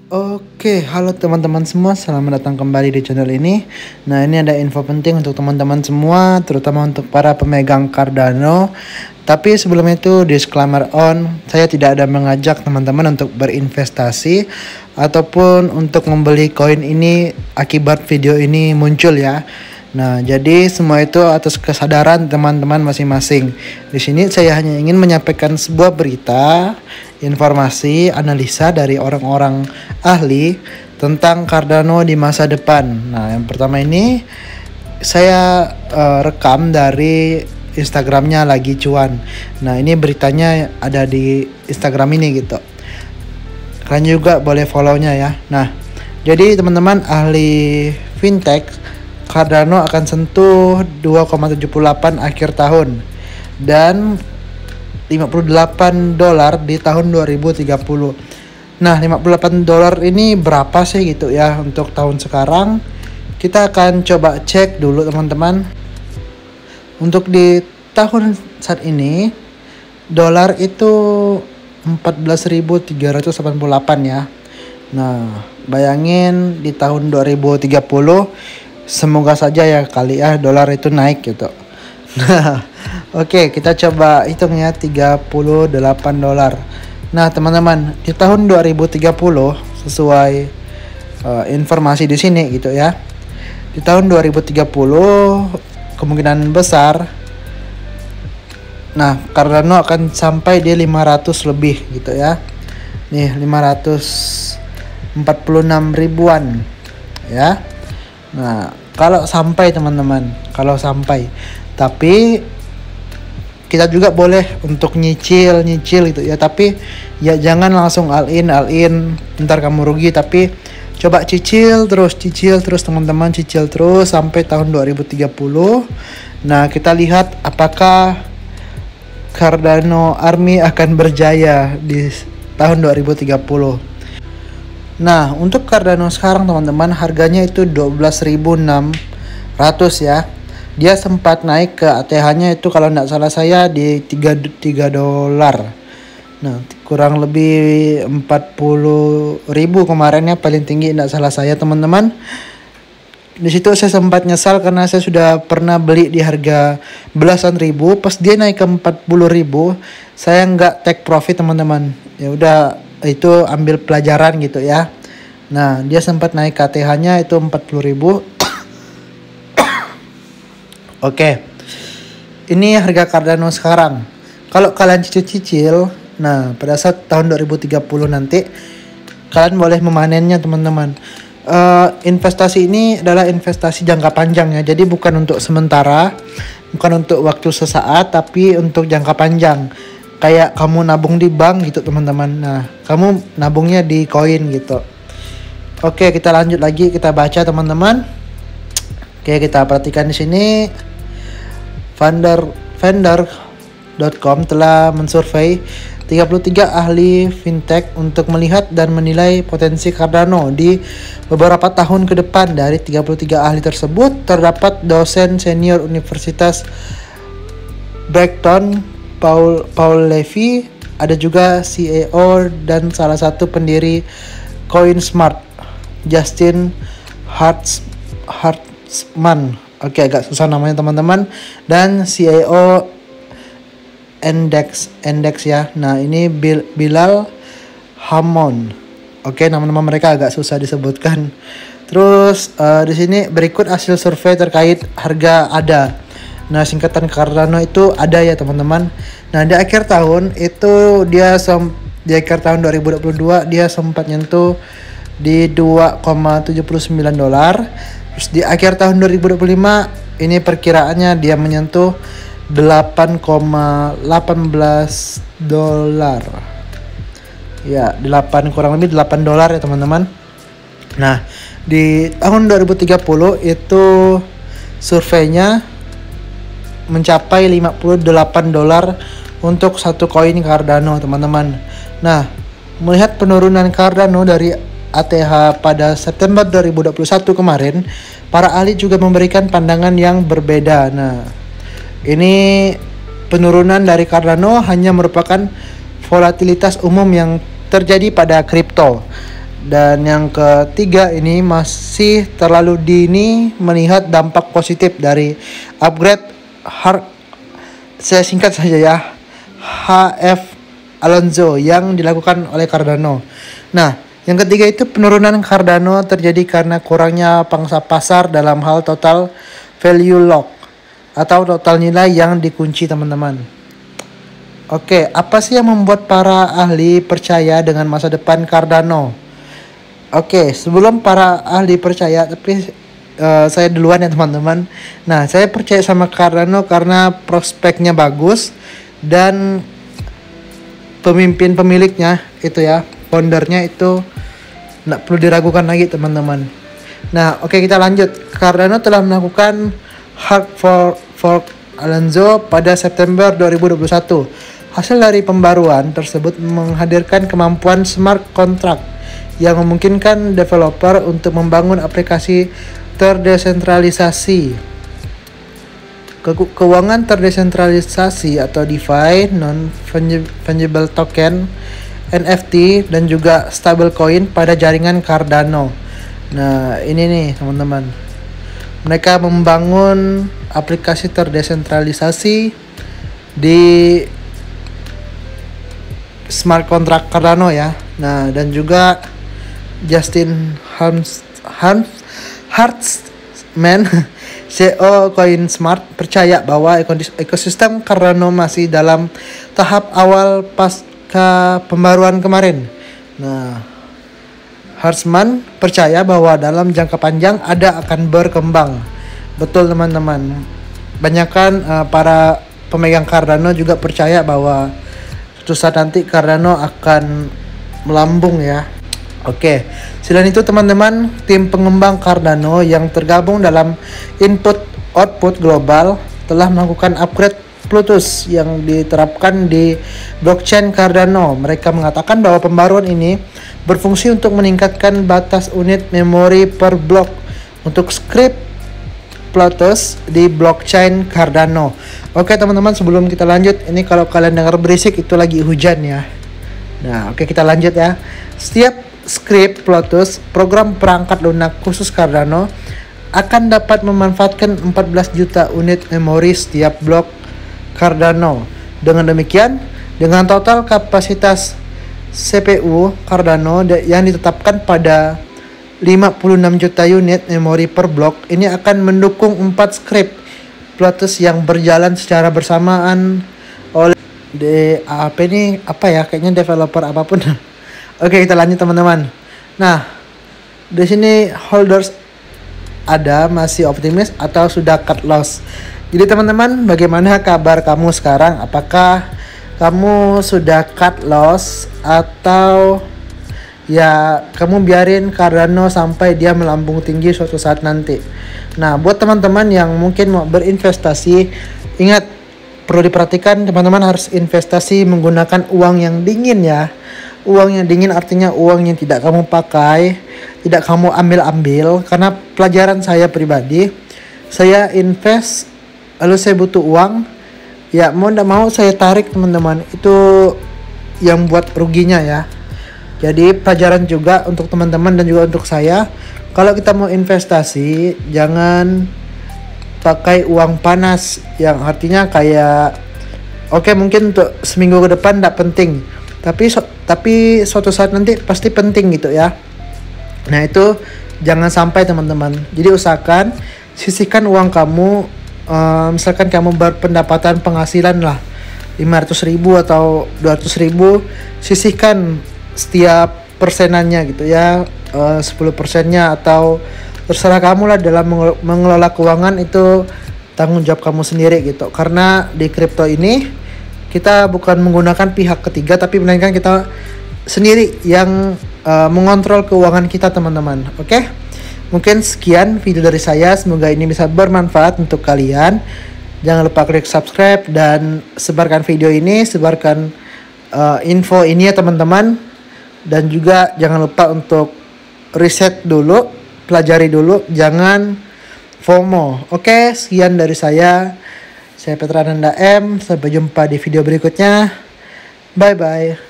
Oke, halo teman-teman semua, selamat datang kembali di channel ini. Nah, ini ada info penting untuk teman-teman semua, terutama untuk para pemegang Cardano. Tapi sebelum itu, disclaimer on, saya tidak ada mengajak teman-teman untuk berinvestasi ataupun untuk membeli koin ini akibat video ini muncul ya. Nah, jadi semua itu atas kesadaran teman-teman masing-masing. Di sini saya hanya ingin menyampaikan sebuah berita, informasi, analisa dari orang-orang ahli tentang Cardano di masa depan. Nah, yang pertama ini saya rekam dari Instagramnya Lagi Cuan. Nah, ini beritanya ada di Instagram ini gitu. Kalian juga boleh follow-nya ya. Nah, jadi teman-teman ahli fintech, Cardano akan sentuh 2,78 akhir tahun dan $58 di tahun 2030. Nah, $58 ini berapa sih gitu ya untuk tahun sekarang? Kita akan coba cek dulu teman-teman. Untuk di tahun saat ini dolar itu 14.388 ya. Nah, bayangin di tahun 2030 semoga saja ya kali ya dolar itu naik gitu. Nah, oke, kita coba hitung ya $38. Nah, teman-teman, di tahun 2030 sesuai informasi di sini gitu ya. Di tahun 2030 kemungkinan besar Cardano akan sampai di 500 lebih gitu ya. Nih, 546 ribuan ya. Nah, kalau sampai teman-teman, tapi kita juga boleh untuk nyicil gitu ya, tapi ya jangan langsung all in ntar kamu rugi, tapi coba cicil terus teman-teman, cicil terus sampai tahun 2030. Nah, kita lihat apakah Cardano Army akan berjaya di tahun 2030. Nah, untuk Cardano sekarang teman-teman harganya itu 12.600 ya. Dia sempat naik ke ATH-nya itu kalau tidak salah saya di 3 dolar. Nah, kurang lebih 40.000 kemarin ya paling tinggi, tidak salah saya teman-teman. Di situ saya sempat nyesal karena saya sudah pernah beli di harga belasan ribu, pas dia naik ke 40.000, saya nggak take profit teman-teman. Ya udah, itu ambil pelajaran gitu ya. Nah, dia sempat naik KTH-nya itu 40.000. Oke. Ini harga Cardano sekarang. Kalau kalian cicil, nah pada saat tahun 2030 nanti kalian boleh memanennya teman-teman. Investasi ini adalah investasi jangka panjang ya. Jadi bukan untuk sementara, bukan untuk waktu sesaat, tapi untuk jangka panjang. Kayak kamu nabung di bank gitu teman-teman. Nah, kamu nabungnya di koin gitu. Oke, kita lanjut lagi, kita baca teman-teman. Oke, kita perhatikan di sini. Vendor.com telah mensurvei 33 ahli fintech untuk melihat dan menilai potensi Cardano di beberapa tahun ke depan. Dari 33 ahli tersebut terdapat dosen senior Universitas Brighton Paul Levy, ada juga CEO dan salah satu pendiri CoinSmart, Justin Hartzman. Oke, agak susah namanya teman-teman. Dan CEO Index ya. Nah, ini Bilal Hammond. Oke, nama-nama mereka agak susah disebutkan. Terus di sini berikut hasil survei terkait harga ADA. Nah, singkatan Cardano itu ada ya teman-teman. Nah, di akhir tahun itu di akhir tahun 2022 dia sempat nyentuh di 2,79 dolar. Terus di akhir tahun 2025 ini perkiraannya dia menyentuh 8,18 dolar. Ya, kurang lebih 8 dolar ya teman-teman. Nah, di tahun 2030 itu surveinya mencapai 58 dolar untuk satu koin Cardano teman-teman. Nah, melihat penurunan Cardano dari ATH pada September 2021 kemarin, para ahli juga memberikan pandangan yang berbeda. Nah, ini penurunan dari Cardano hanya merupakan volatilitas umum yang terjadi pada kripto. Dan yang ketiga, ini masih terlalu dini melihat dampak positif dari upgrade saya singkat saja ya, HF Alonso yang dilakukan oleh Cardano. Nah, yang ketiga itu penurunan Cardano terjadi karena kurangnya pangsa pasar dalam hal total value lock atau total nilai yang dikunci, teman-teman. Oke, apa sih yang membuat para ahli percaya dengan masa depan Cardano? Oke, sebelum para ahli percaya, tapi saya duluan ya teman-teman. Nah, saya percaya sama Cardano karena prospeknya bagus dan pemiliknya itu ya, foundernya itu nggak perlu diragukan lagi, teman-teman. Nah, oke, kita lanjut. Cardano telah melakukan hard fork Alonso pada September 2021. Hasil dari pembaruan tersebut menghadirkan kemampuan smart contract yang memungkinkan developer untuk membangun aplikasi terdesentralisasi, keuangan terdesentralisasi atau DeFi, non-fungible token, NFT, dan juga stablecoin pada jaringan Cardano. Nah, ini nih teman-teman. Mereka membangun aplikasi terdesentralisasi di smart contract Cardano ya. Nah, dan juga Justin Hartman, CEO CoinSmart, percaya bahwa ekosistem Cardano masih dalam tahap awal pasca pembaruan kemarin. Nah, Hartman percaya bahwa dalam jangka panjang akan berkembang. Betul, teman-teman. Banyakan para pemegang Cardano juga percaya bahwa suatu saat nanti Cardano akan melambung ya. Oke, selain itu teman-teman, tim pengembang Cardano yang tergabung dalam input-output global telah melakukan upgrade Plutus yang diterapkan di blockchain Cardano. Mereka mengatakan bahwa pembaruan ini berfungsi untuk meningkatkan batas unit memori per blok untuk script Plutus di blockchain Cardano. Oke teman-teman, sebelum kita lanjut, ini kalau kalian dengar berisik itu lagi hujan ya. Nah, oke, kita lanjut ya. Setiap script Plutus, program perangkat lunak khusus Cardano, akan dapat memanfaatkan 14 juta unit memori setiap blok Cardano. Dengan demikian, dengan total kapasitas CPU Cardano yang ditetapkan pada 56 juta unit memori per blok, ini akan mendukung 4 script Plutus yang berjalan secara bersamaan oleh kayaknya developer apapun. Oke, kita lanjut teman-teman. Nah, di sini holders masih optimis atau sudah cut loss. Jadi teman-teman, bagaimana kabar kamu sekarang? Apakah kamu sudah cut loss atau ya kamu biarin Cardano sampai dia melambung tinggi suatu saat nanti? Nah, buat teman-teman yang mungkin mau berinvestasi, ingat, perlu diperhatikan teman-teman, harus investasi menggunakan uang yang dingin ya. Uang yang dingin artinya uang yang tidak kamu pakai, tidak kamu ambil-ambil. Karena pelajaran saya pribadi, saya invest, lalu saya butuh uang, ya mau tidak mau saya tarik teman-teman. Itu yang buat ruginya ya. Jadi pelajaran juga untuk teman-teman dan juga untuk saya, kalau kita mau investasi, jangan pakai uang panas, yang artinya kayak oke, mungkin untuk seminggu ke depan tidak penting, tapi suatu saat nanti pasti penting gitu ya. Nah, itu jangan sampai teman-teman. Jadi usahakan sisihkan uang kamu, misalkan kamu berpendapatan penghasilan lah 500.000 atau 200.000, sisihkan setiap persenannya gitu ya, 10%-nya atau terserah kamu lah. Dalam mengelola keuangan itu tanggung jawab kamu sendiri gitu. Karena di kripto ini kita bukan menggunakan pihak ketiga, tapi melainkan kita sendiri yang mengontrol keuangan kita teman-teman. Oke, mungkin sekian video dari saya, semoga ini bisa bermanfaat untuk kalian. Jangan lupa klik subscribe dan sebarkan video ini, sebarkan info ini ya teman-teman. Dan juga jangan lupa untuk riset dulu, pelajari dulu, jangan FOMO. Oke, sekian dari saya. Saya Petra Nanda M. Sampai jumpa di video berikutnya. Bye bye.